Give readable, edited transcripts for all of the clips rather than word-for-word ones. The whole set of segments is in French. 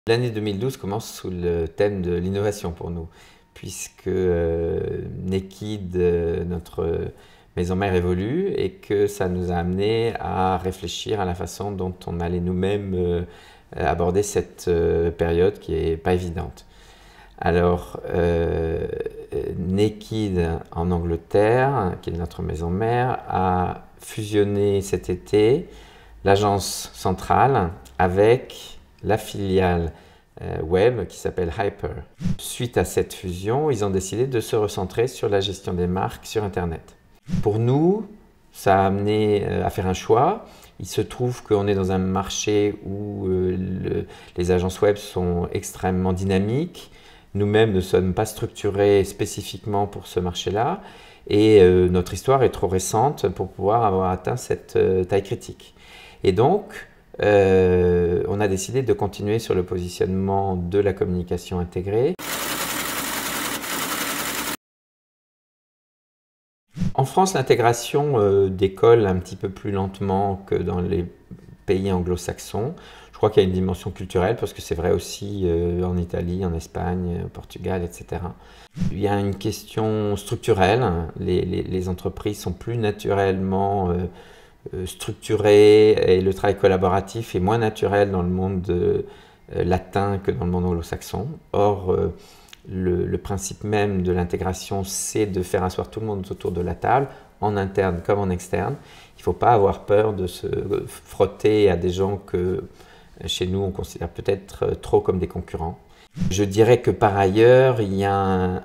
L'année 2012 commence sous le thème de l'innovation pour nous, puisque Nekid, notre maison mère, évolue et que ça nous a amené à réfléchir à la façon dont on allait nous-mêmes aborder cette période qui n'est pas évidente. Alors, Nekid en Angleterre, qui est notre maison mère, a fusionné cet été l'agence centrale avec la filiale web qui s'appelle Hyper. Suite à cette fusion, ils ont décidé de se recentrer sur la gestion des marques sur Internet. Pour nous, ça a amené à faire un choix. Il se trouve qu'on est dans un marché où les agences web sont extrêmement dynamiques. Nous-mêmes ne sommes pas structurés spécifiquement pour ce marché-là et notre histoire est trop récente pour pouvoir avoir atteint cette taille critique. Et donc, on a décidé de continuer sur le positionnement de la communication intégrée. En France, l'intégration décolle un petit peu plus lentement que dans les pays anglo-saxons. Je crois qu'il y a une dimension culturelle, parce que c'est vrai aussi en Italie, en Espagne, au Portugal, etc. Il y a une question structurelle. Les entreprises sont plus naturellement structurées et le travail collaboratif est moins naturel dans le monde latin que dans le monde anglo-saxon. Or, le principe même de l'intégration, c'est de faire asseoir tout le monde autour de la table, en interne comme en externe. Il ne faut pas avoir peur de se frotter à des gens que chez nous on considère peut-être trop comme des concurrents. Je dirais que par ailleurs, il y a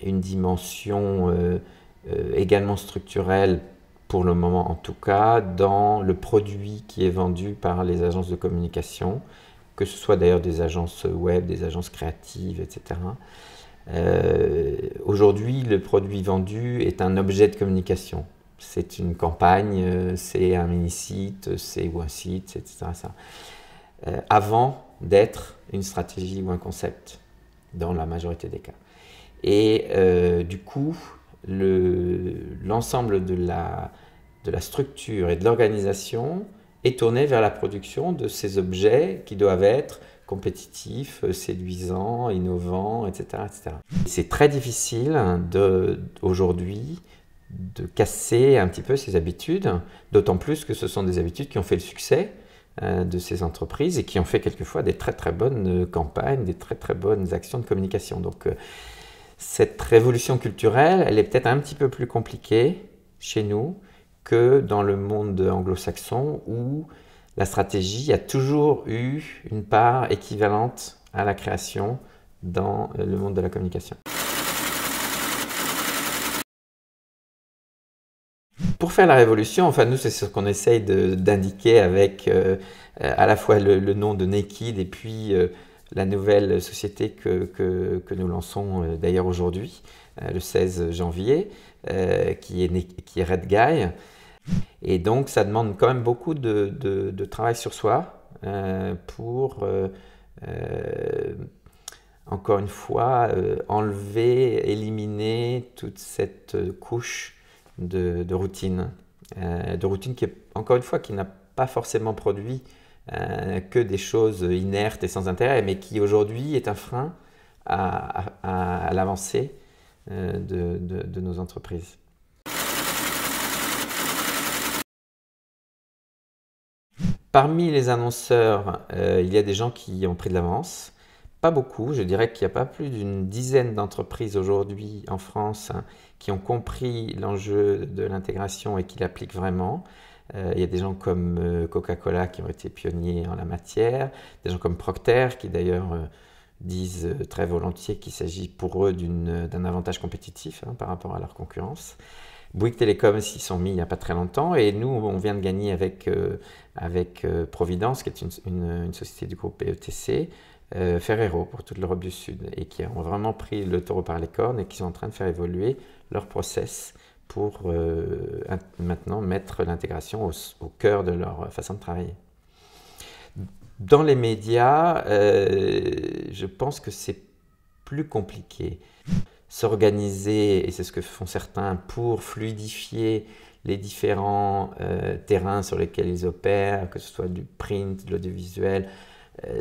une dimension également structurelle, pour le moment en tout cas, dans le produit qui est vendu par les agences de communication, que ce soit d'ailleurs des agences web, des agences créatives, etc. Aujourd'hui, le produit vendu est un objet de communication. C'est une campagne, c'est un mini-site, ou un site, etc. Avant d'être une stratégie ou un concept, dans la majorité des cas. Et du coup, l'ensemble de la structure et de l'organisation est tourné vers la production de ces objets qui doivent être compétitifs, séduisants, innovants, etc. etc. C'est très difficile aujourd'hui de casser un petit peu ces habitudes, d'autant plus que ce sont des habitudes qui ont fait le succès de ces entreprises et qui ont fait quelquefois des très très bonnes campagnes, des très très bonnes actions de communication. Donc cette révolution culturelle, elle est peut-être un petit peu plus compliquée chez nous que dans le monde anglo-saxon où la stratégie a toujours eu une part équivalente à la création dans le monde de la communication. Pour faire la révolution, enfin nous c'est ce qu'on essaye d'indiquer avec à la fois le nom de Nekid et puis la nouvelle société que nous lançons d'ailleurs aujourd'hui, le 16 janvier, qui est Red Guy. Et donc ça demande quand même beaucoup de travail sur soi pour, encore une fois, enlever, éliminer toute cette couche de routine. De routine qui est, encore une fois, qui n'a pas forcément produit que des choses inertes et sans intérêt, mais qui aujourd'hui est un frein à l'avancée de nos entreprises. Parmi les annonceurs, il y a des gens qui ont pris de l'avance. Pas beaucoup, je dirais qu'il n'y a pas plus d'une dizaine d'entreprises aujourd'hui en France qui ont compris l'enjeu de l'intégration et qui l'appliquent vraiment. Il y a des gens comme Coca-Cola qui ont été pionniers en la matière, des gens comme Procter qui d'ailleurs disent très volontiers qu'il s'agit pour eux d'un avantage compétitif par rapport à leur concurrence. Bouygues Télécom s'y sont mis il n'y a pas très longtemps et nous on vient de gagner avec Providence qui est une société du groupe PETC, Ferrero pour toute l'Europe du Sud et qui ont vraiment pris le taureau par les cornes et qui sont en train de faire évoluer leur process pour maintenant mettre l'intégration au cœur de leur façon de travailler. Dans les médias, je pense que c'est plus compliqué. S'organiser, et c'est ce que font certains, pour fluidifier les différents terrains sur lesquels ils opèrent, que ce soit du print, de l'audiovisuel,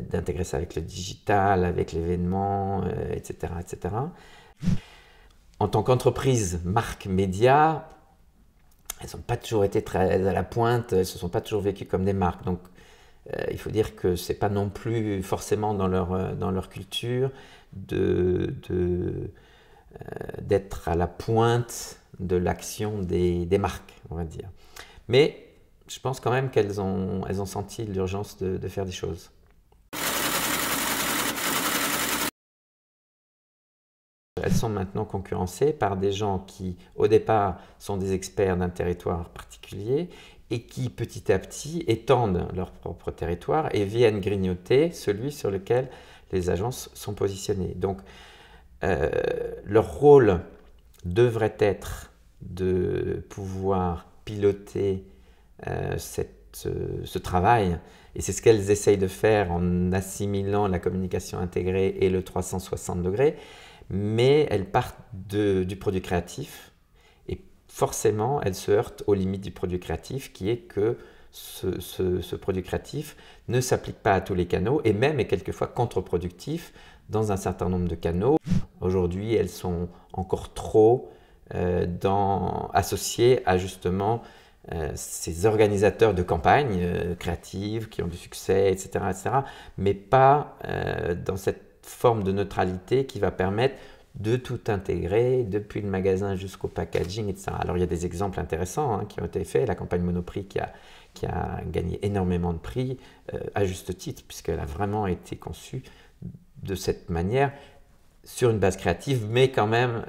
d'intégrer ça avec le digital, avec l'événement, etc., etc. En tant qu'entreprise, marque, média, elles n'ont pas toujours été très à la pointe, elles ne se sont pas toujours vécues comme des marques. Donc, il faut dire que ce n'est pas non plus forcément dans leur culture d'être à la pointe de l'action des marques, on va dire. Mais je pense quand même qu'elles ont senti l'urgence de faire des choses. Elles sont maintenant concurrencées par des gens qui, au départ, sont des experts d'un territoire particulier et qui, petit à petit, étendent leur propre territoire et viennent grignoter celui sur lequel les agences sont positionnées. Donc, leur rôle devrait être de pouvoir piloter ce travail, et c'est ce qu'elles essayent de faire en assimilant la communication intégrée et le 360 degrés, mais elles partent du produit créatif, et forcément elles se heurtent aux limites du produit créatif, qui est que ce produit créatif ne s'applique pas à tous les canaux, et même est quelquefois contre-productif dans un certain nombre de canaux. Aujourd'hui, elles sont encore trop associées à justement ces organisateurs de campagnes créatives qui ont du succès, etc., mais pas dans cette forme de neutralité qui va permettre de tout intégrer, depuis le magasin jusqu'au packaging, etc. Alors il y a des exemples intéressants qui ont été faits. La campagne Monoprix qui a gagné énormément de prix, à juste titre, puisqu'elle a vraiment été conçue de cette manière, sur une base créative, mais quand même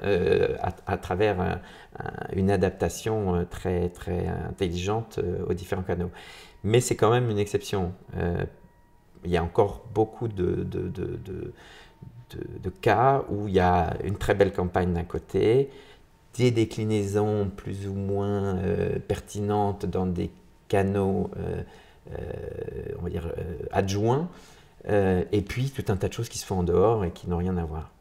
à travers une adaptation très, très intelligente aux différents canaux. Mais c'est quand même une exception. Il y a encore beaucoup de cas où il y a une très belle campagne d'un côté, des déclinaisons plus ou moins pertinentes dans des canaux on va dire adjoints, et puis tout un tas de choses qui se font en dehors et qui n'ont rien à voir.